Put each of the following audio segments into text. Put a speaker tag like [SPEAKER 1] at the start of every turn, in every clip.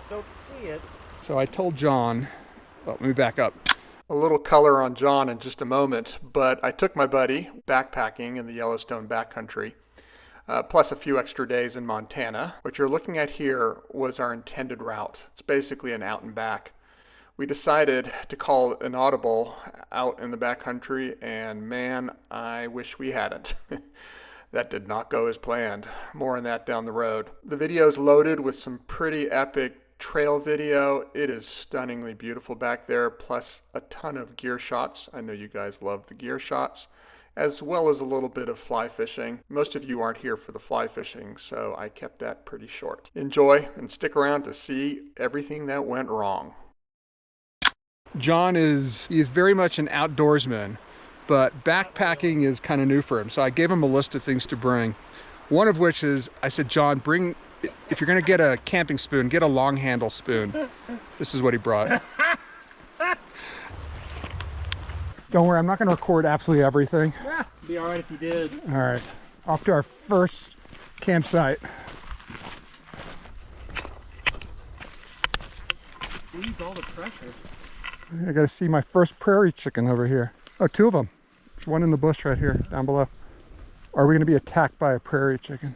[SPEAKER 1] don't see it.
[SPEAKER 2] So I told John, well, let me back up. A little color on John in just a moment, but I took my buddy backpacking in the Yellowstone Backcountry, plus a few extra days in Montana. What you're looking at here was our intended route. It's basically an out and back. We decided to call an audible out in the backcountry, and man, I wish we hadn't. That did not go as planned. More on that down the road. The video is loaded with some pretty epic trail video. It is stunningly beautiful back there, plus a ton of gear shots. I know you guys love the gear shots, as well as a little bit of fly fishing. Most of you aren't here for the fly fishing, so I kept that pretty short. Enjoy and stick around to see everything that went wrong. John is very much an outdoorsman, but backpacking is kind of new for him. So I gave him a list of things to bring. One of which is, I said, John, if you're gonna get a camping spoon, get a long handle spoon. This is what he brought. Don't worry, I'm not gonna record absolutely everything.
[SPEAKER 1] Yeah, be all right if you did.
[SPEAKER 2] All right, off to our first campsite.
[SPEAKER 1] Leave all the pressure.
[SPEAKER 2] I gotta see my first prairie chicken over here. Oh, two of them. There's one in the bush right here, down below. Are we gonna be attacked by a prairie chicken?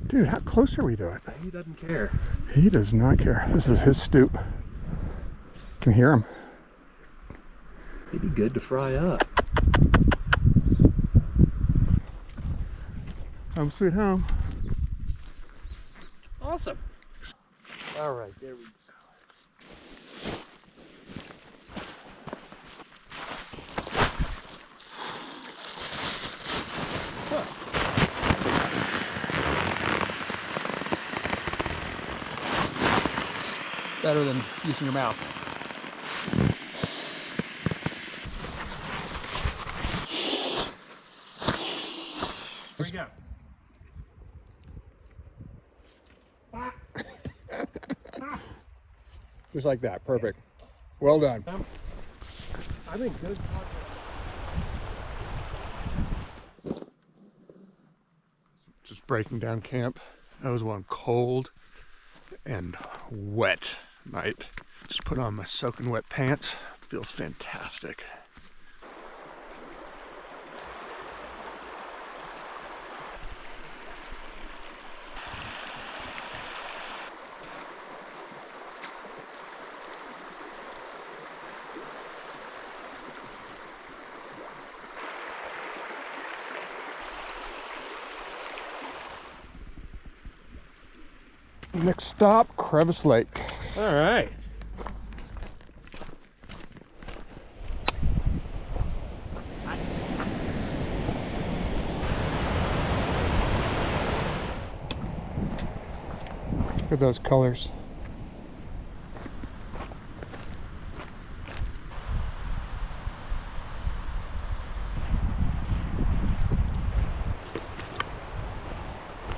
[SPEAKER 2] Dude, how close are we to it?
[SPEAKER 1] He doesn't care.
[SPEAKER 2] He does not care. This is his stoop. Can hear him.
[SPEAKER 1] He'd be good to fry up.
[SPEAKER 2] Home sweet home.
[SPEAKER 1] Awesome. All right, there we go.
[SPEAKER 2] Better than using your mouth.
[SPEAKER 1] There we go.
[SPEAKER 2] Just like that, perfect. Well done.
[SPEAKER 1] I think good.
[SPEAKER 2] Just breaking down camp. That was one cold and wet night. Just put on my soaking wet pants. Feels fantastic. Next stop, Crevice Lake.
[SPEAKER 1] All right.
[SPEAKER 2] Look at those colors.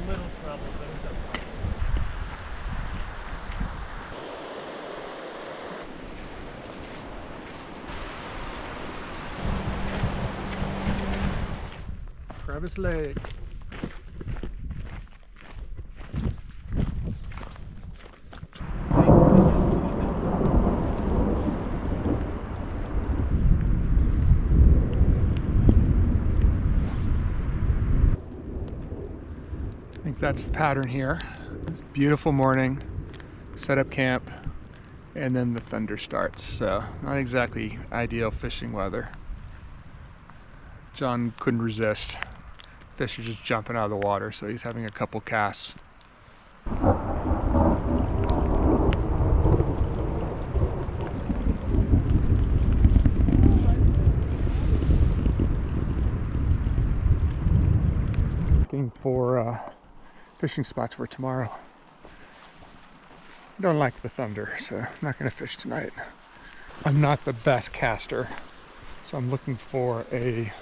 [SPEAKER 1] Little trouble, but it's okay.
[SPEAKER 2] Crevice Lake. I think that's the pattern here. It's a beautiful morning, set up camp, and then the thunder starts. So not exactly ideal fishing weather. John couldn't resist. Fish are just jumping out of the water, so he's having a couple casts. Looking for fishing spots for tomorrow. I don't like the thunder, so I'm not going to fish tonight. I'm not the best caster, so I'm looking for a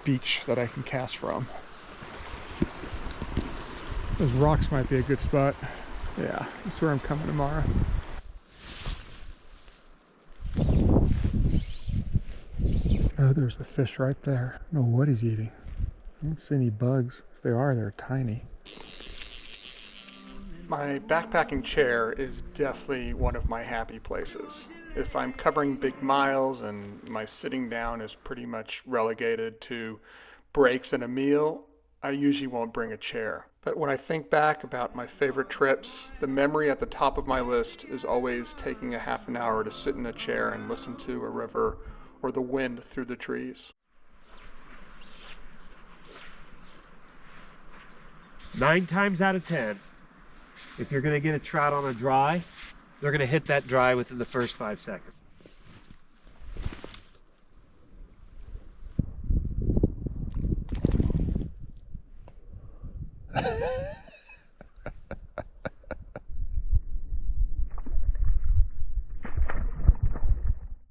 [SPEAKER 2] beach that I can cast from. Those rocks might be a good spot. Yeah, that's where I'm coming tomorrow. Oh, there's a fish right there. I don't know what he's eating. I don't see any bugs. If they are, they're tiny. My backpacking chair is definitely one of my happy places. If I'm covering big miles and my sitting down is pretty much relegated to breaks and a meal, I usually won't bring a chair. But when I think back about my favorite trips, the memory at the top of my list is always taking a half an hour to sit in a chair and listen to a river or the wind through the trees.
[SPEAKER 1] 9 times out of 10, if you're going to get a trout on a dry, they're going to hit that dry within the first 5 seconds.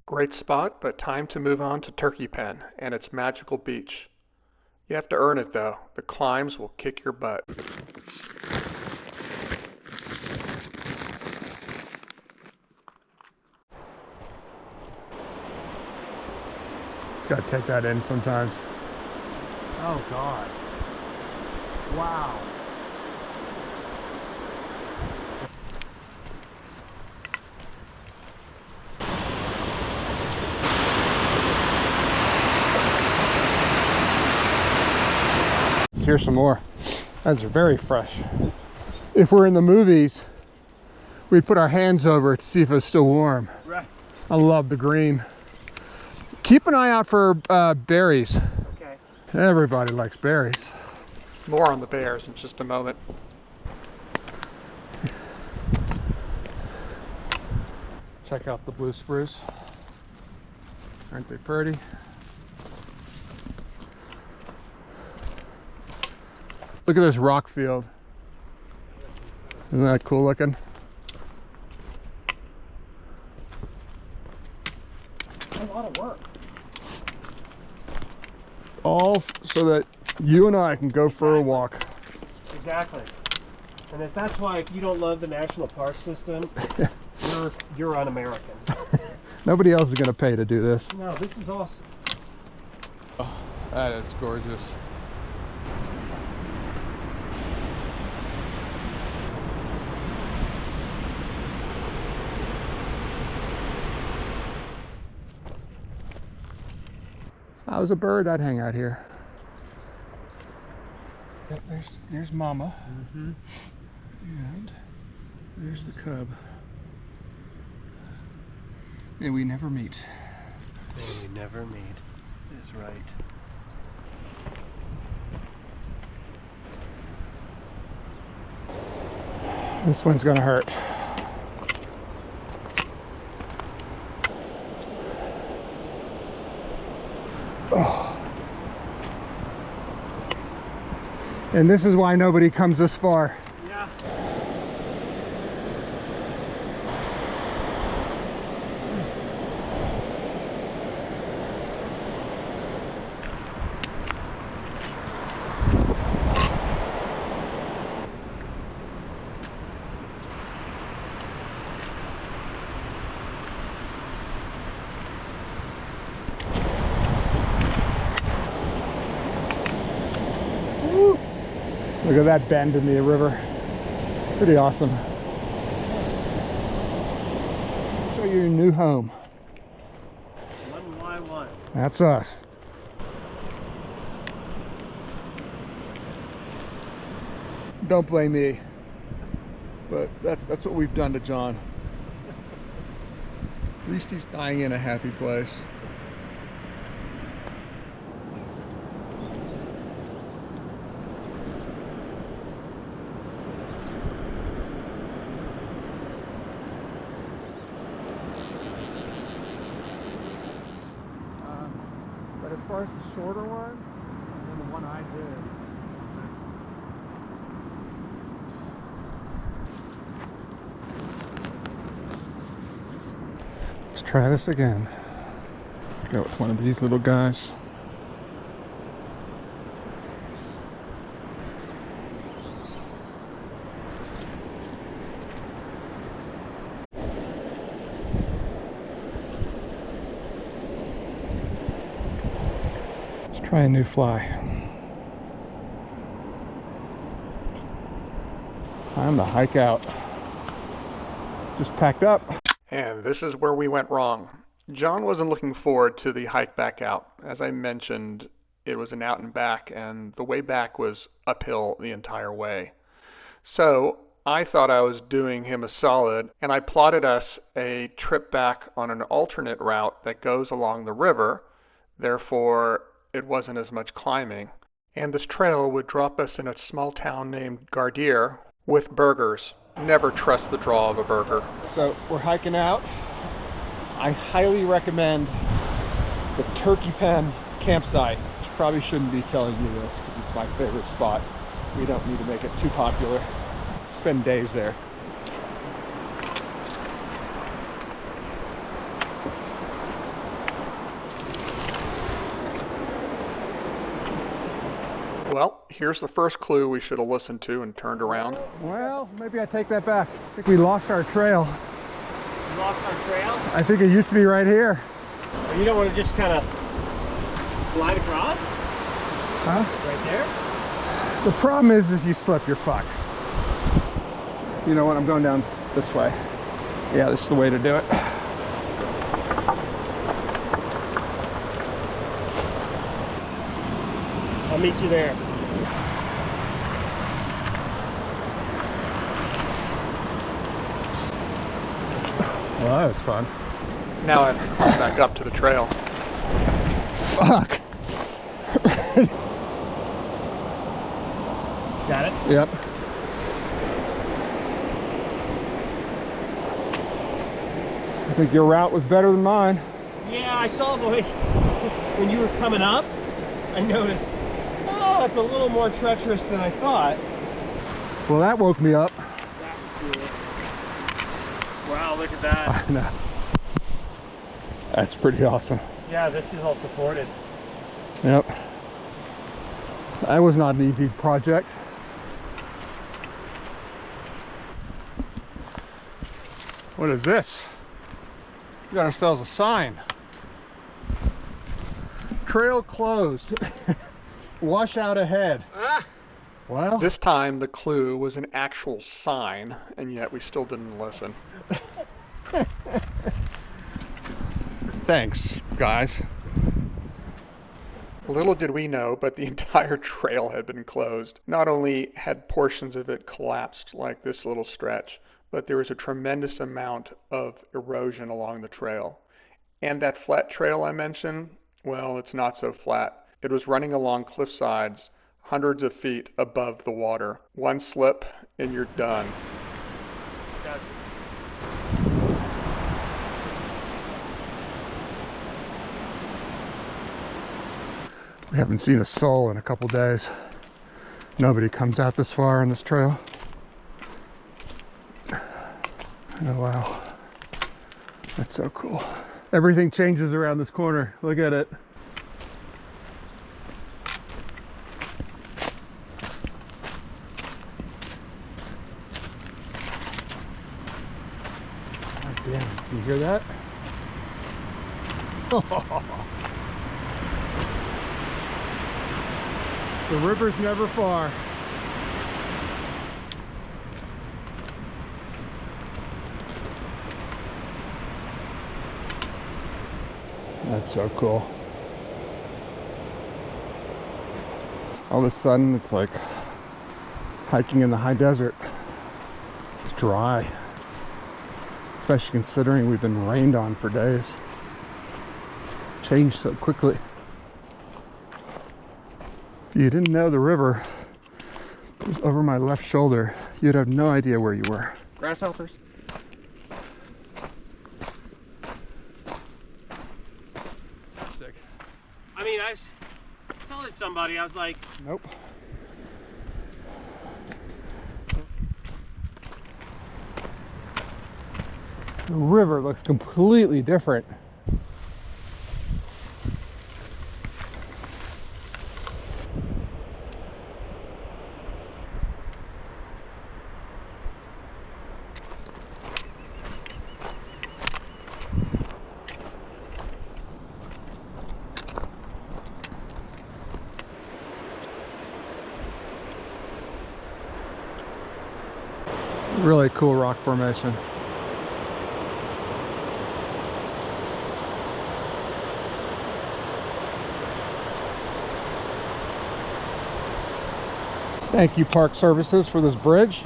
[SPEAKER 2] Great spot, but time to move on to Turkey Pen and its magical beach. You have to earn it though. The climbs will kick your butt.
[SPEAKER 3] Gotta take that in sometimes.
[SPEAKER 1] Oh God. Wow.
[SPEAKER 3] Here's some more. That's very fresh. If we're in the movies, we'd put our hands over it to see if it was still warm.
[SPEAKER 1] Right.
[SPEAKER 3] I love the green. Keep an eye out for berries.
[SPEAKER 1] Okay.
[SPEAKER 3] Everybody likes berries.
[SPEAKER 2] More on the bears in just a moment.
[SPEAKER 3] Check out the blue spruce. Aren't they pretty? Look at this rock field. Isn't that cool looking?
[SPEAKER 1] A lot of work.
[SPEAKER 3] All so that you and I can go for a walk.
[SPEAKER 1] Exactly. And if that's why, if you don't love the national park system, you're un-American.
[SPEAKER 3] Nobody else is going to pay to do this.
[SPEAKER 1] No, this is awesome.
[SPEAKER 3] Oh, that is gorgeous. If I was a bird, I'd hang out here. Yep, there's Mama.
[SPEAKER 1] Mm-hmm.
[SPEAKER 3] And there's the cub. May we never meet.
[SPEAKER 1] May we never meet. Is right.
[SPEAKER 3] This one's gonna hurt. Oh. And this is why nobody comes this far.
[SPEAKER 1] Yeah.
[SPEAKER 3] Look at that bend in the river. Pretty awesome. Show you your new home.
[SPEAKER 1] 1Y1.
[SPEAKER 3] That's us. Don't blame me, but that's what we've done to John. At least he's dying in a happy place. But as far as the shorter ones, and then the one I did, let's try this again. Go with one of these little guys. Try a new fly. Time to hike out. Just packed up.
[SPEAKER 2] And this is where we went wrong. John wasn't looking forward to the hike back out. As I mentioned, it was an out and back, and the way back was uphill the entire way. So I thought I was doing him a solid, and I plotted us a trip back on an alternate route that goes along the river. Therefore, it wasn't as much climbing. And this trail would drop us in a small town named Gardier with burgers. Never trust the draw of a burger.
[SPEAKER 3] So we're hiking out. I highly recommend the Turkey Pen campsite. Probably shouldn't be telling you this because it's my favorite spot. We don't need to make it too popular. Spend days there.
[SPEAKER 2] Well, here's the first clue we should have listened to and turned around.
[SPEAKER 3] Well, maybe I take that back. I think we lost our trail.
[SPEAKER 1] You lost our trail?
[SPEAKER 3] I think it used to be right here.
[SPEAKER 1] You don't want to just kind of slide across?
[SPEAKER 3] Huh?
[SPEAKER 1] Right there?
[SPEAKER 3] The problem is if you slip, you're fucked. You know what? I'm going down this way. Yeah, this is the way to do it.
[SPEAKER 1] I'll meet you there.
[SPEAKER 3] Well, that was fun.
[SPEAKER 2] Now I have to climb back up to the trail.
[SPEAKER 3] Fuck.
[SPEAKER 1] Got it?
[SPEAKER 3] Yep. I think your route was better than mine.
[SPEAKER 1] Yeah, I saw the way when you were coming up. I noticed, oh, it's a little more treacherous than I thought.
[SPEAKER 3] Well, that woke me up.
[SPEAKER 1] That was cool. Wow, look at that.
[SPEAKER 3] I know. That's pretty awesome.
[SPEAKER 1] Yeah, this is all supported.
[SPEAKER 3] Yep. That was not an easy project. What is this? We got ourselves a sign. Trail closed. Wash out ahead.
[SPEAKER 1] Ah!
[SPEAKER 3] Well,
[SPEAKER 2] This time the clue was an actual sign, and yet we still didn't listen.
[SPEAKER 3] thanks, guys.
[SPEAKER 2] Little did we know, but the entire trail had been closed. Not only had portions of it collapsed like this little stretch, but there was a tremendous amount of erosion along the trail. And that flat trail I mentioned, well, it's not so flat. It was running along cliff sides, hundreds of feet above the water. One slip and you're done.
[SPEAKER 3] We haven't seen a soul in a couple days. Nobody comes out this far on this trail. Oh wow, that's so cool. Everything changes around this corner. Look at it. God damn, can you hear that? The river's never far. That's so cool. All of a sudden, it's like hiking in the high desert. It's dry. Especially considering we've been rained on for days. Changed so quickly. If you didn't know the river was over my left shoulder, you'd have no idea where you were.
[SPEAKER 4] Grasshoppers.
[SPEAKER 1] I mean, I was telling somebody, I was like,
[SPEAKER 3] Nope. The river looks completely different. Really cool rock formation. Thank you, Park Services, for this bridge.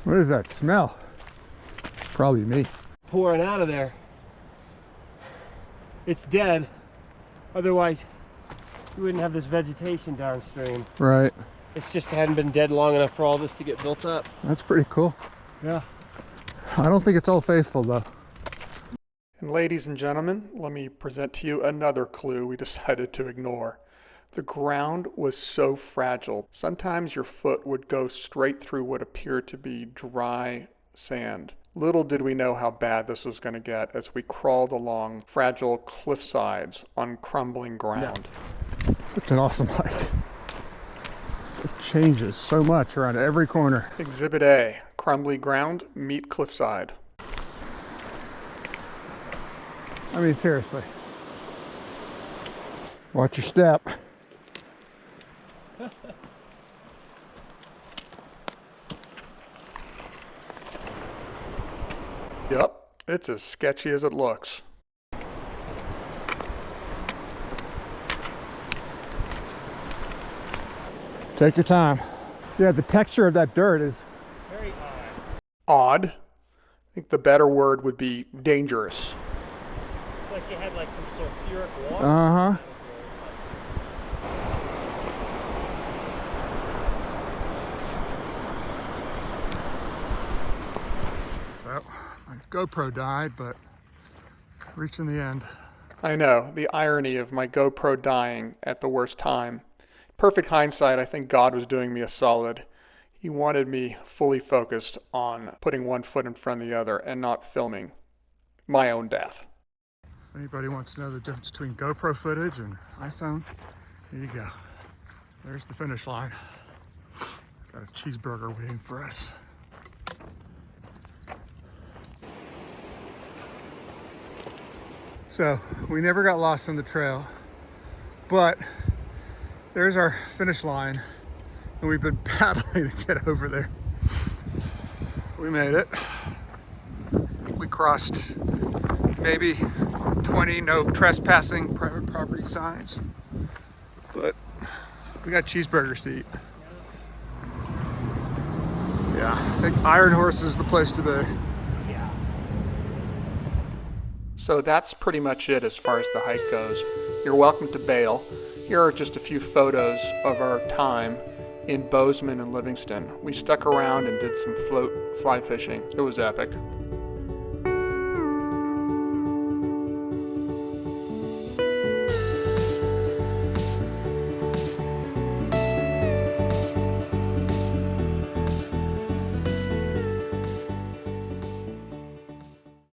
[SPEAKER 3] What is that smell? Probably me.
[SPEAKER 1] Pouring out of there. It's dead. Otherwise, you wouldn't have this vegetation downstream.
[SPEAKER 3] Right.
[SPEAKER 1] It's just hadn't been dead long enough for all this to get built up.
[SPEAKER 3] That's pretty cool.
[SPEAKER 1] Yeah.
[SPEAKER 3] I don't think it's all faithful though.
[SPEAKER 2] And ladies and gentlemen, let me present to you another clue we decided to ignore. The ground was so fragile. Sometimes your foot would go straight through what appeared to be dry sand. Little did we know how bad this was going to get as we crawled along fragile cliff sides on crumbling ground.
[SPEAKER 3] Such an awesome hike. It changes so much around every corner.
[SPEAKER 2] Exhibit A, crumbly ground, meet cliffside.
[SPEAKER 3] I mean, seriously. Watch your step.
[SPEAKER 2] Yep, it's as sketchy as it looks.
[SPEAKER 3] Take your time. Yeah, the texture of that dirt is
[SPEAKER 1] Very odd.
[SPEAKER 2] Odd. I think the better word would be dangerous.
[SPEAKER 1] It's like you had like some sulfuric water.
[SPEAKER 3] uh-huh. So my GoPro died, but reaching the end.
[SPEAKER 2] I know, the irony of my GoPro dying at the worst time. Perfect hindsight, I think God was doing me a solid. He wanted me fully focused on putting one foot in front of the other and not filming my own death.
[SPEAKER 3] If anybody wants to know the difference between GoPro footage and iPhone, here you go. There's the finish line. Got a cheeseburger waiting for us. So we never got lost on the trail, but there's our finish line, and we've been paddling to get over there. We made it. We crossed maybe 20 no trespassing private property signs, but we got cheeseburgers to eat. Yeah, I think Iron Horse is the place to be.
[SPEAKER 2] So that's pretty much it as far as the hike goes. You're welcome to bail. Here are just a few photos of our time in Bozeman and Livingston. We stuck around and did some float fly fishing. It was epic.